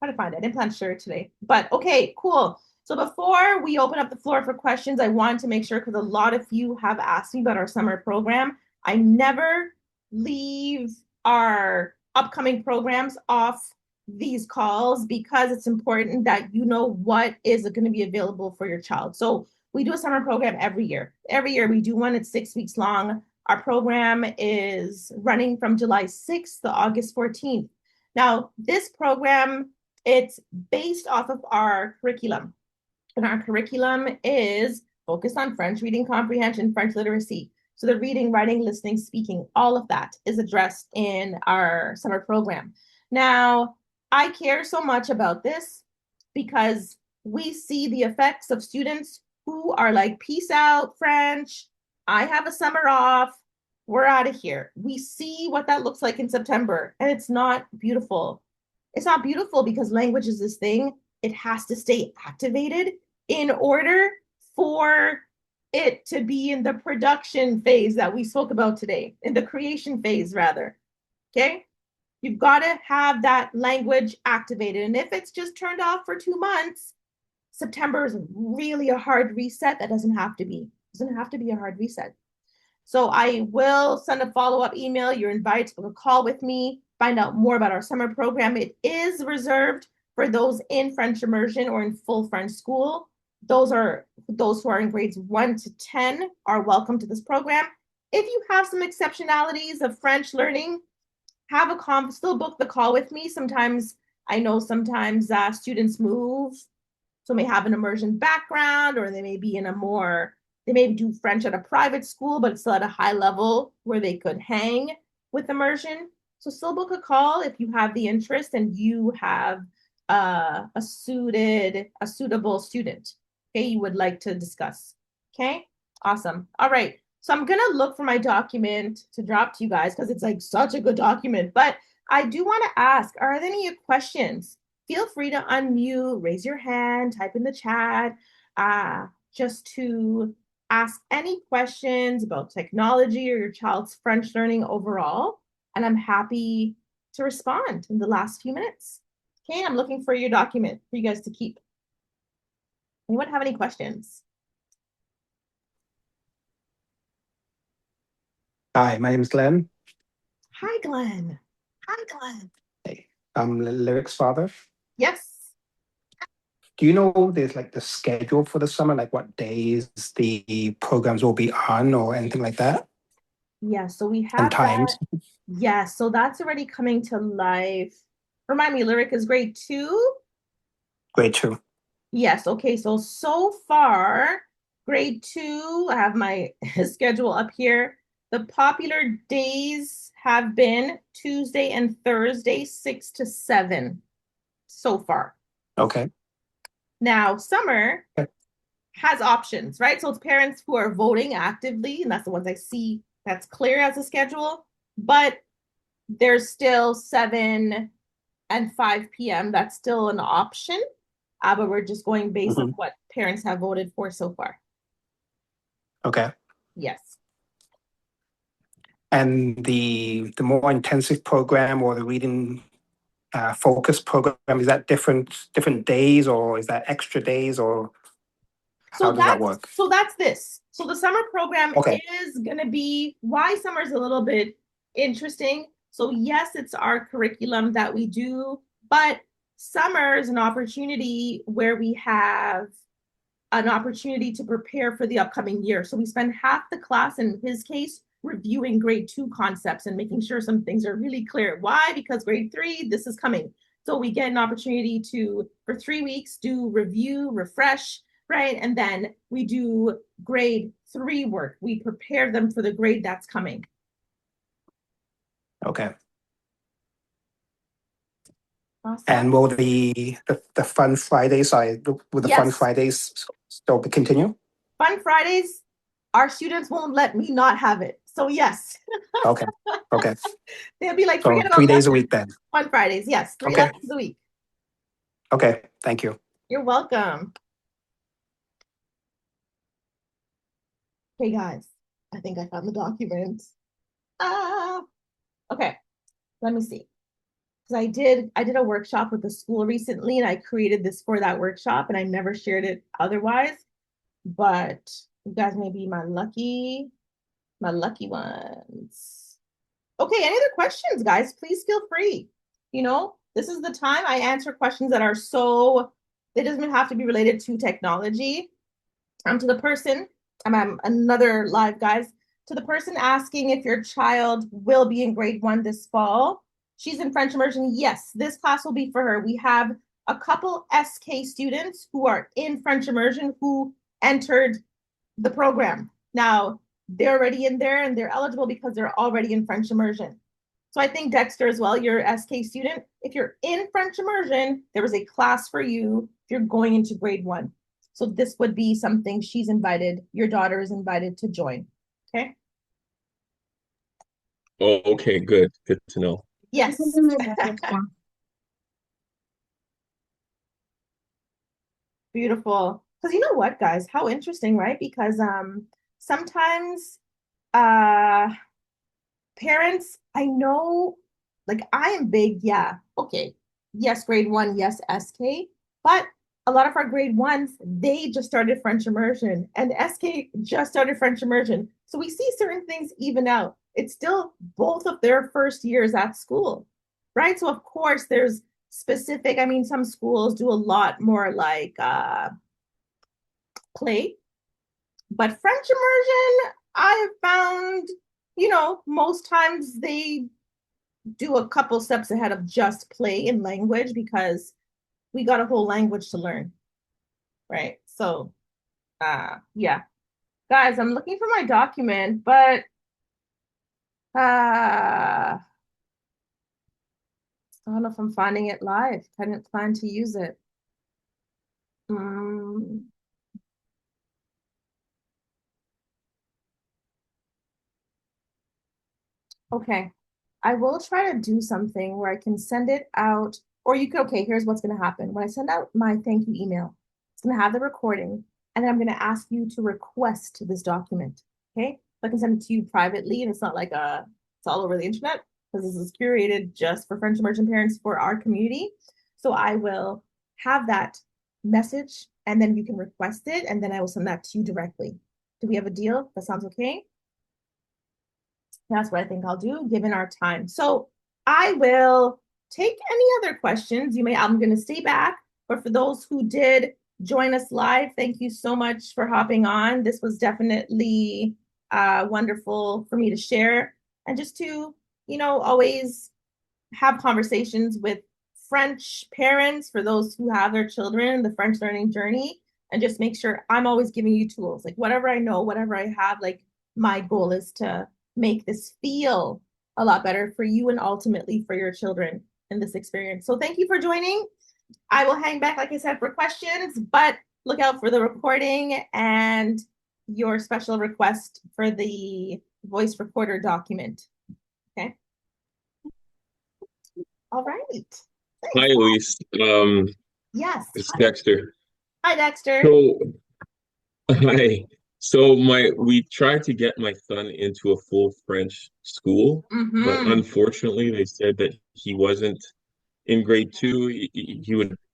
I didn't plan to share it today. But okay, cool. So before we open up the floor for questions, I want to make sure, because a lot of you have asked me about our summer program. I never leave our upcoming programs off these calls because it's important that you know what is going to be available for your child. So we do a summer program every year. Every year we do one. It's 6 weeks long. Our program is running from July 6th to August 14th. Now, this program, it's based off of our curriculum. And our curriculum is focused on French reading comprehension, French literacy. So the reading, writing, listening, speaking, all of that is addressed in our summer program. Now, I care so much about this because we see the effects of students who are like, peace out, French. I have a summer off. We're out of here. We see what that looks like in September, and it's not beautiful. It's not beautiful because language is this thing. It has to stay activated in order for it to be in the production phase that we spoke about today, in the creation phase, rather. Okay? You've got to have that language activated. And if it's just turned off for 2 months, September is really a hard reset. That doesn't have to be. It doesn't have to be a hard reset. So I will send a follow-up email. You're invited to book a call with me, find out more about our summer program. It is reserved for those in French immersion or in full French school. Those who are in grades 1 to 10 are welcome to this program. If you have some exceptionalities of French learning, still book the call with me. Sometimes students move, so may have an immersion background, or they may do French at a private school, but still at a high level where they could hang with immersion. So still book a call if you have the interest and you have a suitable student, okay, you would like to discuss. Okay, awesome. All right. So I'm going to look for my document to drop to you guys because it's like such a good document. But I do want to ask, are there any questions? Feel free to unmute, raise your hand, type in the chat, just to ask any questions about technology or your child's French learning overall. And I'm happy to respond in the last few minutes. Okay, I'm looking for your document for you guys to keep. Anyone have any questions? Hi, my name is Glenn. Hi, Glenn. Hi, Glenn. Hey, I'm Lyric's father. Yes. Do you know there's like the schedule for the summer, like what days the programs will be on or anything like that? Yeah, so we And have that. times? Yeah, so that's already coming to life. Remind me, Lyric is grade 2? Grade two. Yes, okay, so far, grade 2, I have my schedule up here. The popular days have been Tuesday and Thursday, 6 to 7 so far. Okay. Now, summer Okay. has options, right? So it's parents who are voting actively, and that's the ones I see that's clear as a schedule. But there's still 7 and 5 p.m. That's still an option. But we're just going based on Mhm. what parents have voted for so far. Okay. Yes. And the more intensive program or the reading focus program, is that different days or is that extra days or how So does that that's work? so that's this. So the summer program Okay. is gonna be why summer is a little bit interesting. So yes, it's our curriculum that we do, but summer is an opportunity where we have an opportunity to prepare for the upcoming year. So we spend half the class, in his case, reviewing grade 2 concepts and making sure some things are really clear. Why? Because grade 3, this is coming. So we get an opportunity to, for 3 weeks, do review, refresh, right? And then we do grade 3 work. We prepare them for the grade that's coming. Okay. Awesome. And will the Fun Fridays, will the Fun Yes. Fridays still continue? Fun Fridays, our students won't let me not have it. So yes. Okay. Okay. They'll be like, So forget about 3 days a lessons. week then. Fun Fridays, yes, 3 Okay. lessons a week. Okay. Thank you. You're welcome. Hey guys, I think I found the document. Ah, okay, let me see. Because I did a workshop with the school recently and I created this for that workshop and I never shared it otherwise. But you guys may be my lucky ones. Okay, any other questions, guys? Please feel free. This is the time I answer questions that are it doesn't have to be related to technology. To the person, I'm another live, guys. To the person asking if your child will be in grade 1 this fall, she's in French immersion. Yes, this class will be for her. We have a couple SK students who are in French immersion who entered the program. Now, they're already in there and they're eligible because they're already in French immersion. So I think Dexter as well, you're an SK student. If you're in French immersion, there is a class for you if you're going into grade 1. So this would be something your daughter is invited to join. Okay? Oh, okay, good. Good to know. Yes. Beautiful. Because you know what, guys? How interesting, right? Because sometimes uh parents, I know, like I am big, yeah. Okay. Yes, grade 1, yes, SK. But a lot of our grade 1s, they just started French immersion and SK just started French immersion. So we see certain things even out. It's still both of their first years at school, right? So of course there's specific, I mean, some schools do a lot more like play, but French immersion, I have found, most times they do a couple steps ahead of just play in language because we got a whole language to learn, right? So, yeah, guys, I'm looking for my document, but I don't know if I'm finding it live. I didn't plan to use it. Mm, okay, I will try to do something where I can send it out, or you could, okay, here's what's going to happen. When I send out my thank you email, it's going to have the recording, and then I'm going to ask you to request this document. Okay. So I can send it to you privately, and it's not like it's all over the internet because this is curated just for French immersion parents for our community. So I will have that message, and then you can request it, and then I will send that to you directly. Do we have a deal? That sounds okay? That's what I think I'll do given our time. So I will take any other questions you may. I'm going to stay back, but for those who did join us live, thank you so much for hopping on. This was definitely wonderful for me to share and just to, always have conversations with French parents for those who have their children, the French learning journey, and just make sure I'm always giving you tools. Like whatever I know, whatever I have, like my goal is to make this feel a lot better for you and ultimately for your children in this experience. So thank you for joining. I will hang back, like I said, for questions, but look out for the recording and your special request for the voice recorder document. Okay. All right. Thanks. Hi, Elise. Yes. It's Dexter. Hi, Dexter. So, hi. So we tried to get my son into a full French school, but unfortunately they said that he wasn't in grade two.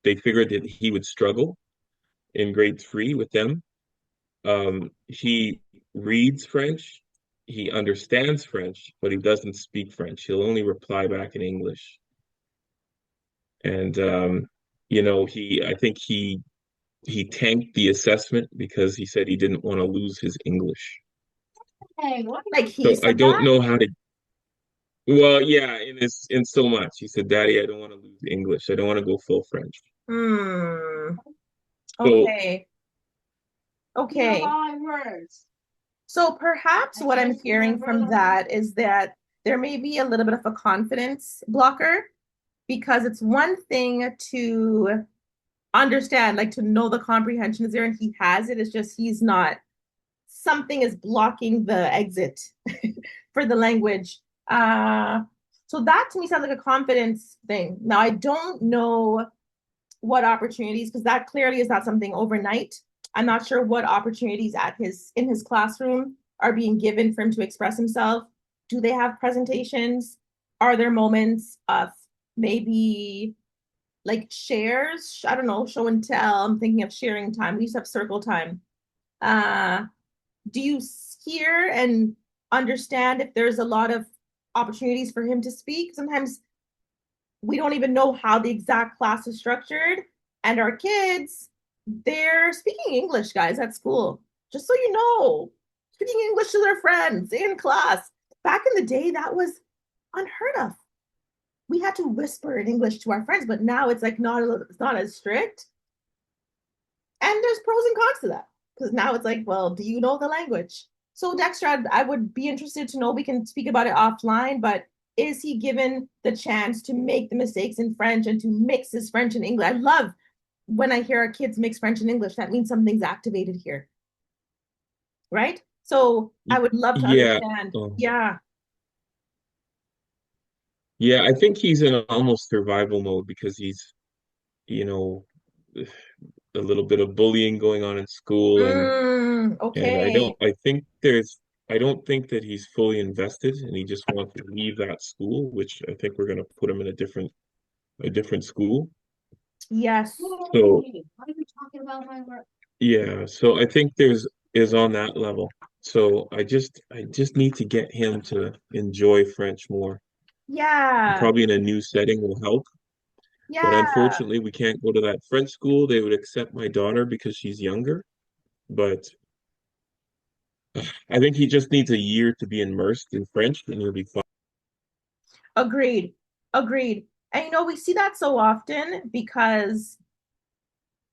They figured that he would struggle in grade three with them. He reads French, he understands French, but he doesn't speak French. He'll only reply back in English. And I think he tanked the assessment because he said he didn't want to lose his English. Hey, what? Like he So I said don't that? know how to. Well, yeah, in so much. He said, "Daddy, I don't want to lose English. I don't want to go full French." Hmm. So Okay. Okay. So perhaps what I'm hearing from that is that there may be a little bit of a confidence blocker because it's one thing to understand, like to know the comprehension is there and he has it. It's just he's not, something is blocking the exit for the language. So that to me sounds like a confidence thing. Now, I don't know what opportunities, because that clearly is not something overnight. I'm not sure what opportunities in his classroom are being given for him to express himself. Do they have presentations? Are there moments of maybe like shares? I don't know, show and tell. I'm thinking of sharing time. We used to have circle time. Uh, do you hear and understand if there's a lot of opportunities for him to speak? Sometimes we don't even know how the exact class is structured. And our kids, they're speaking English, guys, at school. Just so you know, speaking English to their friends in class. Back in the day, that was unheard of. We had to whisper in English to our friends, but now it's like it's not as strict. And there's pros and cons to that because now it's like, well, do you know the language? So Dexter, I would be interested to know. We can speak about it offline, but is he given the chance to make the mistakes in French and to mix his French and English? I love when I hear our kids mix French and English. That means something's activated here, right? So I would love to yeah, understand. um, Yeah, yeah, I think he's in almost survival mode because he's, you know, a little bit of bullying going on in school, and okay. I don't think that he's fully invested, and he just wants to leave that school, which I think we're going to put him in a different school. Yes. So yeah, so I think there's is on that level. So I just need to get him to enjoy French more. And Yeah. probably in a new setting will help. But Yeah. unfortunately, we can't go to that French school. They would accept my daughter because she's younger. But I think he just needs a year to be immersed in French and he'll be fine. Agreed. Agreed. And we see that so often because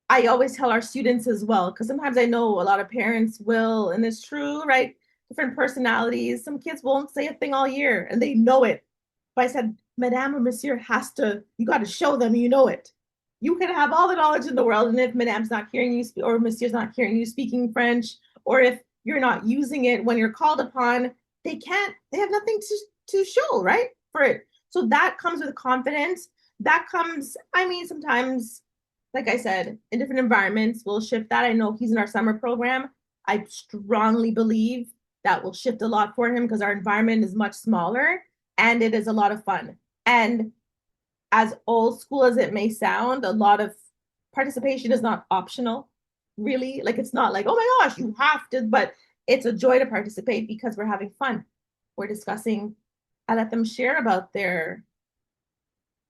I always tell our students as well, because sometimes I know a lot of parents will, and it's true, right? Different personalities. Some kids won't say a thing all year and they know it. But I said, Madame or Monsieur has to, you got to show them you know it. You can have all the knowledge in the world, and if Madame's not hearing you or Monsieur's not hearing you speaking French, or if you're not using it when you're called upon, they have nothing to show, right? For it. So that comes with confidence. That comes, sometimes like I said, in different environments, we'll shift that. I know he's in our summer program. I strongly believe that will shift a lot for him because our environment is much smaller and it is a lot of fun. And as old school as it may sound, a lot of participation is not optional, really. Like it's not like, oh my gosh, you have to, but it's a joy to participate because we're having fun. we're discussing. I let them share about their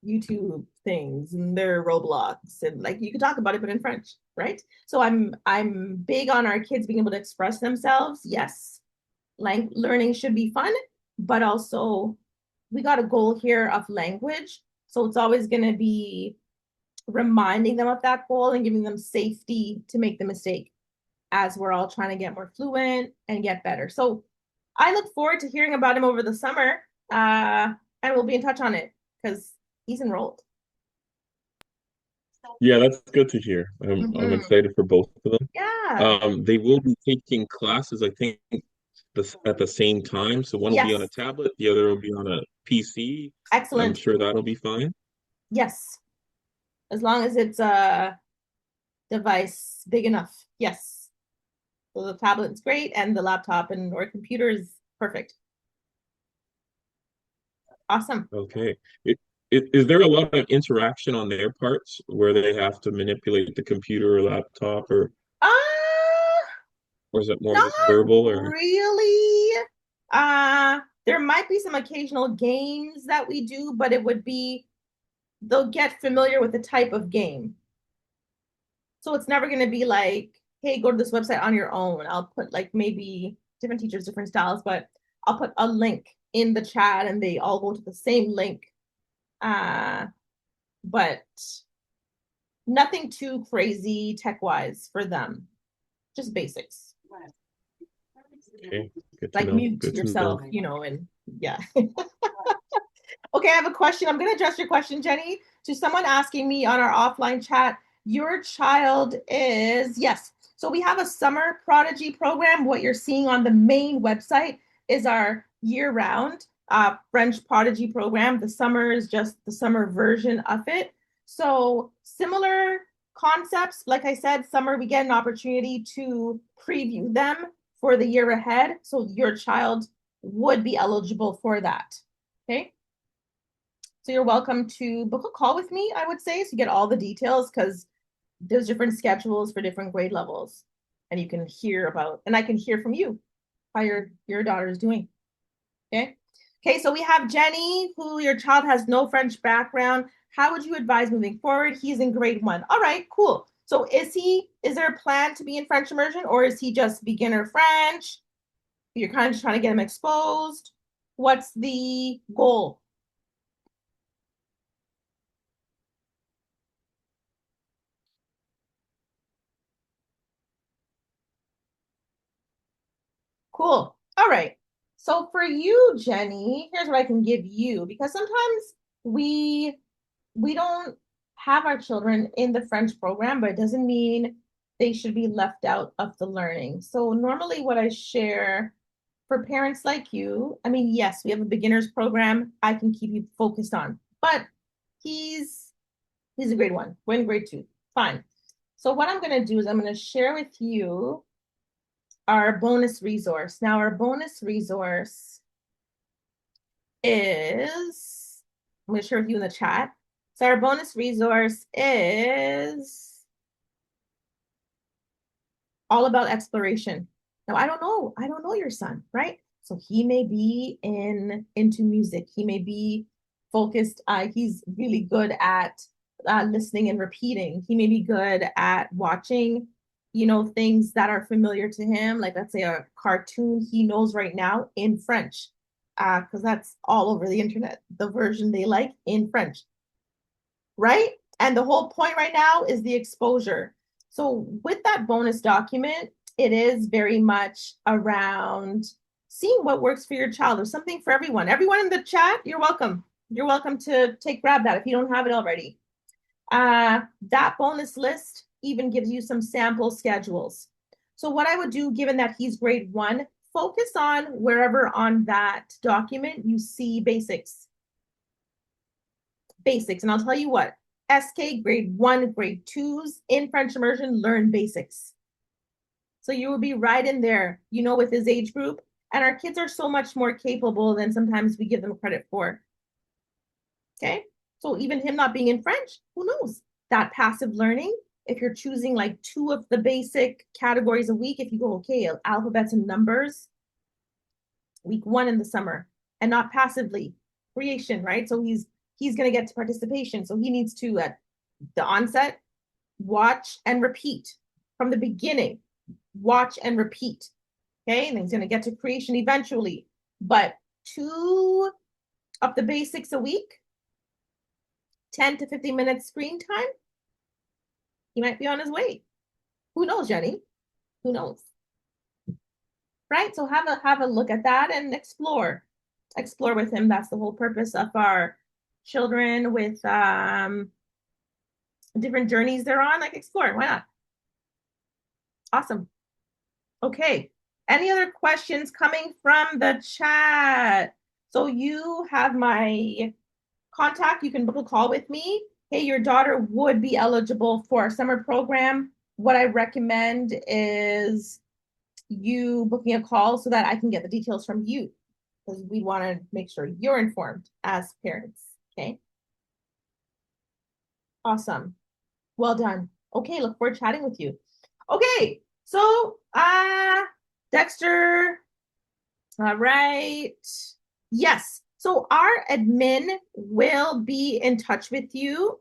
YouTube things and their Roblox, and like you could talk about it, but in French, right? So I'm big on our kids being able to express themselves. Yes, like learning should be fun, but also we got a goal here of language. So it's always going to be reminding them of that goal and giving them safety to make the mistake as we're all trying to get more fluent and get better. So I look forward to hearing about him over the summer, and we'll be in touch on it because he's enrolled. Yeah, that's good to hear. I'm excited for both of them. Yeah. They will be taking classes, I think, at the same time. So one will be on a Yes. tablet, the other will be on a PC. I'm Excellent. sure that'll be fine. Yes. As long as it's a device big enough. Yes. So the tablet's great and the laptop and or computer is perfect. Awesome. Okay. Is there a lot of interaction on their parts where they have to manipulate the computer or laptop, Uh, or is it more not just verbal or? really. There might be some occasional games that we do, but it would be they'll get familiar with the type of game. So it's never going to be like, hey, go to this website on your own. I'll put like maybe different teachers, different styles, but I'll put a link in the chat and they all go to the same link. But nothing too crazy tech-wise for them. Just basics. Okay, good to Like know. mute Good to yourself, know. you know, and yeah. Okay, I have a question. I'm going to address your question, Jenny, to someone asking me on our offline chat. Your child is, yes. So we have a summer prodigy program. What you're seeing on the main website is our year-round French prodigy program. The summer is just the summer version of it. So similar concepts. Like I said, summer, we get an opportunity to preview them for the year ahead. So your child would be eligible for that. Okay. So you're welcome to book a call with me, I would say, so you get all the details because there's different schedules for different grade levels. And you can hear about, and I can hear from you how your daughter is doing. Okay. Okay, so we have Jenny, who your child has no French background. How would you advise moving forward? He's in grade 1. All right, cool. So is there a plan to be in French immersion, or is he just beginner French? You're kind of just trying to get him exposed. What's the goal? Cool. All right. So for you, Jenny, here's what I can give you because sometimes we don't have our children in the French program, but it doesn't mean they should be left out of the learning. So normally what I share for parents like you, I mean, yes, we have a beginners program I can keep you focused on, but he's a grade 1, we're in grade 2. Fine. So what I'm going to do is I'm going to share with you our bonus resource. Now, our bonus resource is, I'm going to share with you in the chat. So our bonus resource is all about exploration. Now, I don't know your son, right? So he may be into music. He may be focused. He's really good at listening and repeating. He may be good at watching things that are familiar to him, like let's say a cartoon he knows right now in French, because that's all over the internet, the version they like in French, right? And the whole point right now is the exposure. So with that bonus document, it is very much around seeing what works for your child. There's something for everyone. Everyone in the chat, you're welcome. You're welcome to grab that if you don't have it already. That bonus list even gives you some sample schedules. So what I would do, given that he's grade 1, focus on wherever on that document you see basics. Basics. And I'll tell you what, SK grade 1, grade 2s in French immersion learn basics. So you will be right in there, with his age group. And our kids are so much more capable than sometimes we give them credit for. Okay. So even him not being in French, who knows? That passive learning, if you're choosing like 2 of the basic categories a week, if you go, okay, alphabets and numbers, week 1 in the summer, and not passively. Creation, right? So he's going to get to participation. So he needs to, at the onset, watch and repeat from the beginning. Watch and repeat. Okay, and he's going to get to creation eventually. But 2 of the basics a week, 10 to 15 minutes screen time, he might be on his way. Who knows, Jenny? Who knows? Right? So have a look at that and explore with him. That's the whole purpose of our children with different journeys they're on. Like, explore. Why not? Awesome. Okay. Any other questions coming from the chat? So you have my contact. You can book a call with me. Hey, your daughter would be eligible for a summer program. What I recommend is you booking a call so that I can get the details from you, because we want to make sure you're informed as parents. Okay. Awesome. Well done. Okay, look forward to chatting with you. Okay, so Dexter, all right. Yes, so our admin will be in touch with you